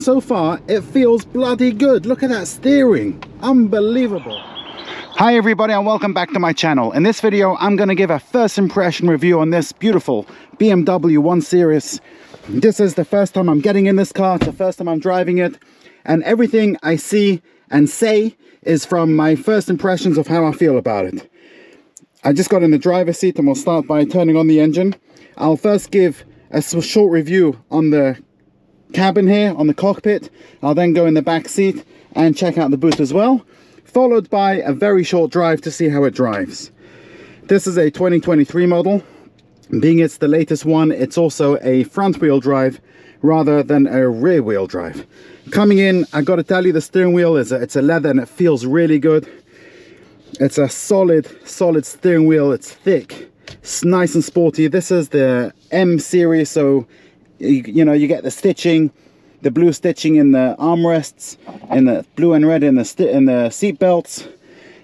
So far it feels bloody good. Look at that steering, unbelievable. Hi everybody and welcome back to my channel. In this video I'm going to give a first impression review on this beautiful BMW 1 Series. This is the first time I'm getting in this car, it's the first time I'm driving it, and everything I see and say is from my first impressions of how I feel about it. I just got in the driver's seat and we'll start by turning on the engine. I'll first give a short review on the cabin here, on the cockpit. I'll then go in the back seat and check out the boot as well, followed by a very short drive to see how it drives. This is a 2023 model. Being it's the latest one, it's also a front wheel drive rather than a rear wheel drive. Coming in, I got to tell you, the steering wheel is it's a leather and it feels really good. It's a solid steering wheel. It's thick, it's nice and sporty. This is the M series, so you know, you get the stitching, the blue stitching in the armrests, and the blue and red in the seat belts.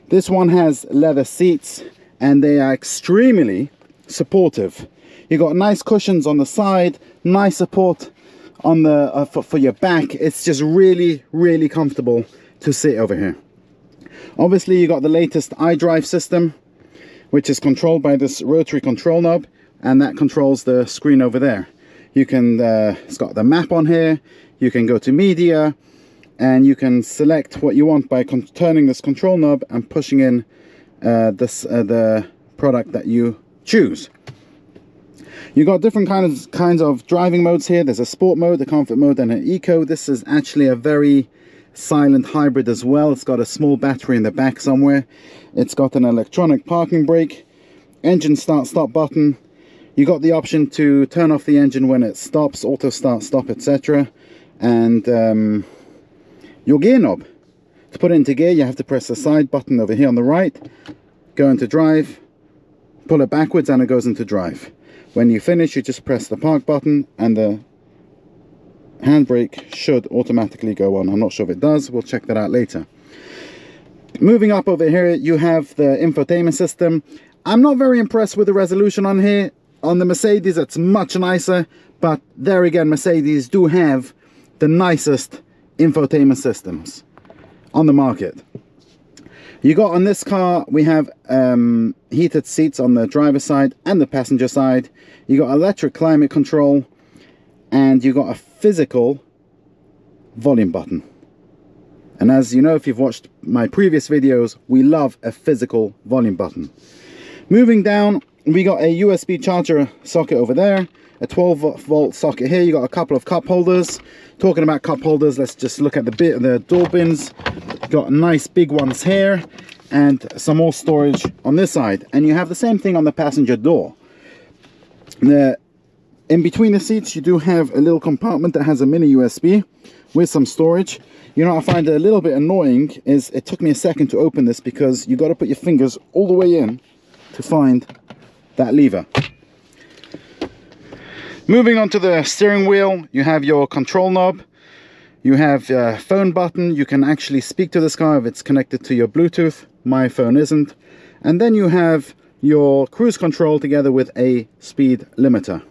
This one has leather seats and they are extremely supportive. You got nice cushions on the side, nice support on the for your back. It's just really comfortable to sit over here. Obviously you got the latest iDrive system, which is controlled by this rotary control knob, and that controls the screen over there. You can it's got the map on here. You can go to media and you can select what you want by turning this control knob and pushing in the product that you choose. You got different kinds of driving modes here. There's a sport mode, a comfort mode, and an eco. This is actually a very silent hybrid as well. It's got a small battery in the back somewhere. It's got an electronic parking brake, engine start-stop button. You got the option to turn off the engine when it stops, auto start, stop, etc. And your gear knob. To put it into gear, you have to press the side button over here on the right, go into drive, pull it backwards, and it goes into drive. When you finish, you just press the park button and the handbrake should automatically go on. I'm not sure if it does, we'll check that out later. Moving up over here, you have the infotainment system. I'm not very impressed with the resolution on here. On the Mercedes it's much nicer, but there again, Mercedes do have the nicest infotainment systems on the market. You got on this car, we have heated seats on the driver's side and the passenger side. You got electric climate control, and you got a physical volume button. And as you know, if you've watched my previous videos, we love a physical volume button. Moving down, we got a USB charger socket over there, a 12-volt socket here. You got a couple of cup holders. Talking about cup holders, let's just look at the door bins. Got nice big ones here and some more storage on this side. And you have the same thing on the passenger door. In between the seats, you do have a little compartment that has a mini USB with some storage. You know what I find a little bit annoying is it took me a second to open this because you got to put your fingers all the way in to find that lever. Moving on to the steering wheel, you have your control knob. You have a phone button. You can actually speak to this car if it's connected to your Bluetooth. My phone isn't. And then you have your cruise control together with a speed limiter.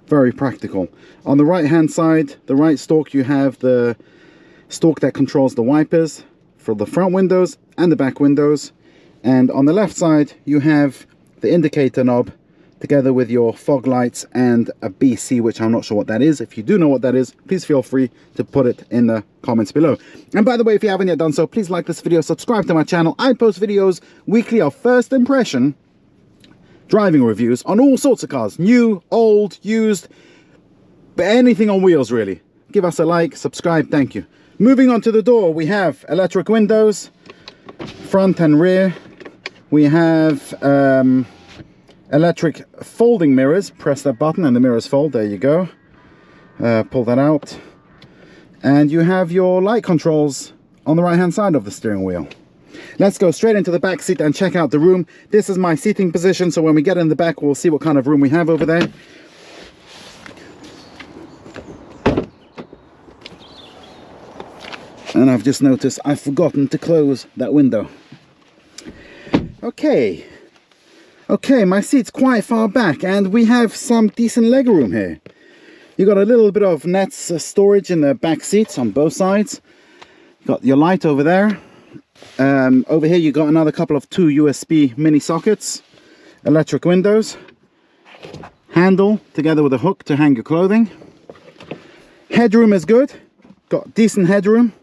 Very practical. On the right hand side, the right stalk, you have the stalk that controls the wipers for the front windows and the back windows. And on the left side, you have the indicator knob together with your fog lights and a BC, which I'm not sure what that is. If you do know what that is, please feel free to put it in the comments below. And by the way, if you haven't yet done so, please like this video, subscribe to my channel. I post videos weekly of first impression driving reviews on all sorts of cars, new, old, used, but anything on wheels really. Give us a like, subscribe, thank you. Moving on to the door, we have electric windows, front and rear. We have electric folding mirrors. Press that button and the mirrors fold. There you go. Pull that out. And you have your light controls on the right hand side of the steering wheel. Let's go straight into the back seat and check out the room. This is my seating position, so when we get in the back, we'll see what kind of room we have over there. And I've just noticed I've forgotten to close that window. Okay, my seat's quite far back and we have some decent leg room here. You got a little bit of nets storage in the back seats on both sides. Got your light over there. Over here you got another couple of 2 USB mini sockets, electric windows, handle together with a hook to hang your clothing. Headroom is good, got decent headroom,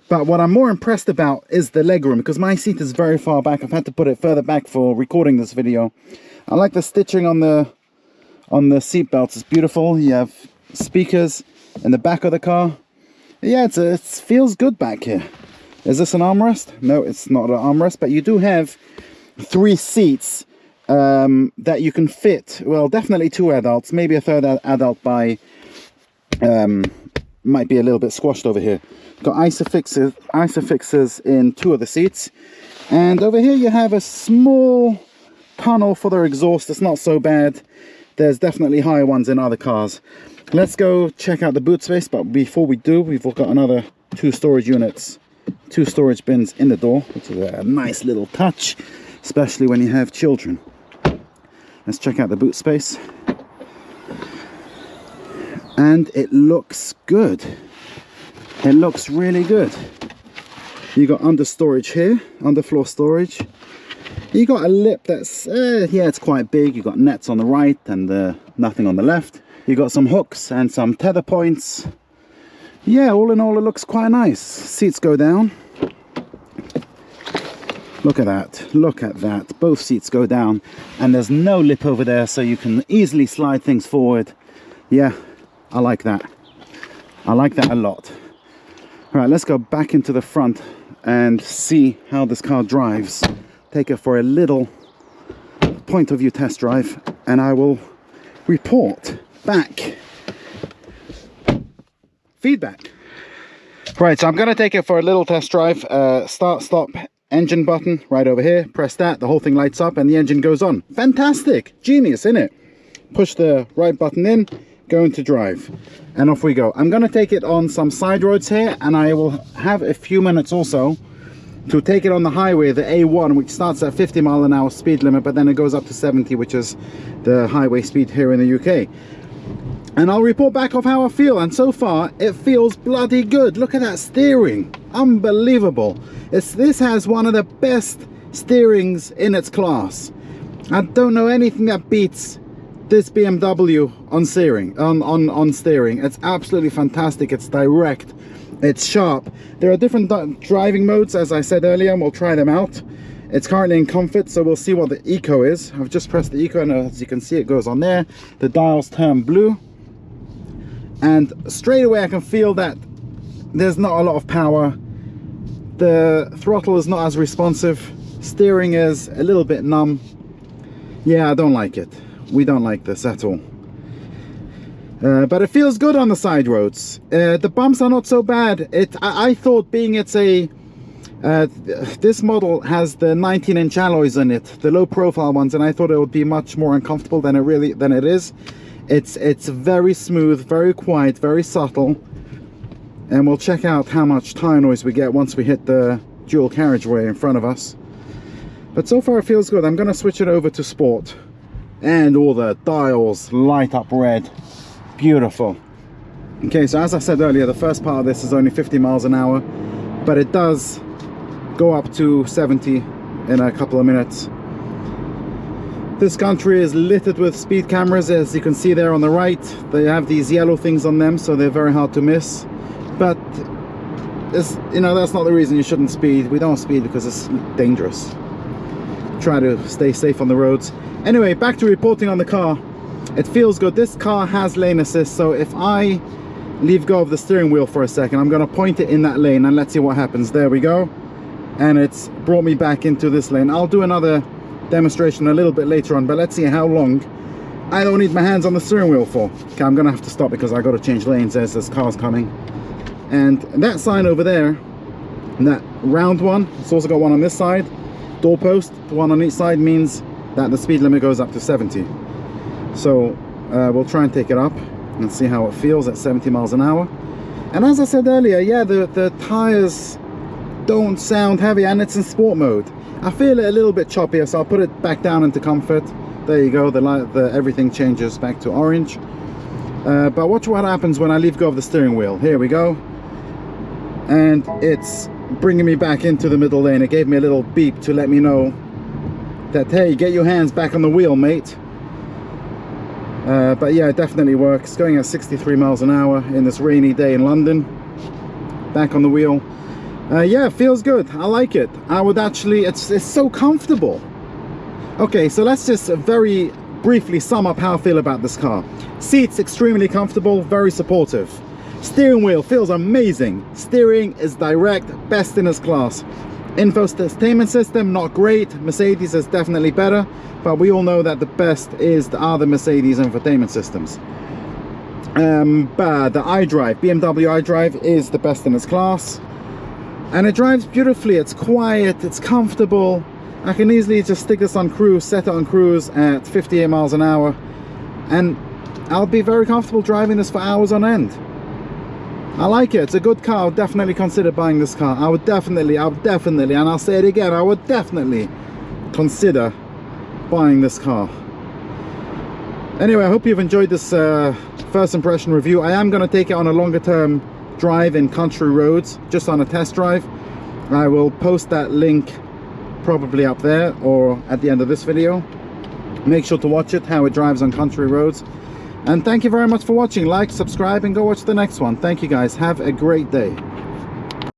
but what I'm more impressed about is the legroom, because my seat is very far back. I've had to put it further back for recording this video. I like the stitching on the seat belts. It's beautiful. You have speakers in the back of the car. Yeah, it feels good back here. Is this an armrest? No, it's not an armrest, but you do have 3 seats that you can fit. Well, definitely 2 adults, maybe a third adult by might be a little bit squashed over here. Got isofixes in 2 of the seats, and over here you have a small tunnel for the exhaust. It's not so bad. There's definitely higher ones in other cars. Let's go check out the boot space, but before we do, we've got another 2 storage units, 2 storage bins in the door, which is a nice little touch, especially when you have children. Let's check out the boot space. And it looks good. It looks really good. You got under storage here, underfloor storage. You got a lip that's, yeah, it's quite big. You got nets on the right and nothing on the left. You got some hooks and some tether points. Yeah, all in all, it looks quite nice. Seats go down. Look at that, look at that. Both seats go down, and there's no lip over there, so you can easily slide things forward. Yeah, I like that. I like that a lot. All right, let's go back into the front and see how this car drives. Take it for a little point of view test drive, and I will report back. Feedback. Right, so I'm going to take it for a little test drive. Start, stop, engine button right over here. Press that, the whole thing lights up and the engine goes on. Fantastic, genius, isn't it? Push the right button in, go into drive, and off we go. I'm going to take it on some side roads here, and I will have a few minutes also to take it on the highway, the A1, which starts at 50 mile an hour speed limit, but then it goes up to 70, which is the highway speed here in the UK. And I'll report back of how I feel, and so far it feels bloody good. Look at that steering, unbelievable. This has one of the best steerings in its class. I don't know anything that beats this BMW on steering. On steering, it's absolutely fantastic. It's direct, it's sharp. There are different driving modes, as I said earlier, and we'll try them out. It's currently in comfort, so we'll see what the eco is. I've just pressed the eco, and as you can see, it goes on there. The dials turn blue, and straight away I can feel that there's not a lot of power. The throttle is not as responsive. Steering is a little bit numb. Yeah, I don't like it. We don't like this at all. But it feels good on the side roads. The bumps are not so bad. I thought, being it's a this model has the 19-inch alloys in it, the low profile ones, and I thought it would be much more uncomfortable than it is. It's very smooth, very quiet, very subtle, and we'll check out how much tire noise we get once we hit the dual carriageway in front of us. But so far it feels good. I'm going to switch it over to sport, and all the dials light up red. Beautiful. Okay, so as I said earlier, the first part of this is only 50 miles an hour, but it does go up to 70 in a couple of minutes. This country is littered with speed cameras, as you can see there on the right. They have these yellow things on them, so they're very hard to miss. But it's, you know, that's not the reason you shouldn't speed. We don't speed because it's dangerous. Try to stay safe on the roads. Anyway, back to reporting on the car. It feels good. This car has lane assist, so if I leave go of the steering wheel for a second, I'm going to point it in that lane and let's see what happens. There we go, and it's brought me back into this lane. I'll do another demonstration a little bit later on, but let's see how long I don't need my hands on the steering wheel for. Okay, I'm gonna have to stop because I got to change lanes as this car's coming. And that sign over there, that round one, it's also got one on this side, doorpost, the one on each side, means that the speed limit goes up to 70. So we'll try and take it up and see how it feels at 70 miles an hour. And as I said earlier, yeah, the tires don't sound heavy, and it's in sport mode. I feel it a little bit choppier, so I'll put it back down into comfort. There you go, the everything changes back to orange. But watch what happens when I leave go of the steering wheel. Here we go. And it's bringing me back into the middle lane. It gave me a little beep to let me know that, hey, get your hands back on the wheel, mate. But yeah, it definitely works. Going at 63 miles an hour in this rainy day in London. Back on the wheel. Yeah, it feels good. I like it. I would actually, it's so comfortable. Okay, so let's just very briefly sum up how I feel about this car. Seats extremely comfortable, very supportive. Steering wheel feels amazing. Steering is direct, best in its class. Infotainment system, not great. Mercedes is definitely better, but we all know that the best are the Mercedes infotainment systems. But the iDrive, BMW iDrive, is the best in its class. And it drives beautifully. It's quiet, it's comfortable. I can easily just stick this on cruise, set it on cruise at 58 miles an hour, and I'll be very comfortable driving this for hours on end. I like it. It's a good car. I would definitely consider buying this car. I would definitely, and I'll say it again, I would definitely consider buying this car. Anyway, I hope you've enjoyed this first impression review. I am going to take it on a longer term drive in country roads, just on a test drive. I will post that link probably up there or at the end of this video. Make sure to watch it, how it drives on country roads. And thank you very much for watching. Like, subscribe, and go watch the next one. Thank you guys. Have a great day.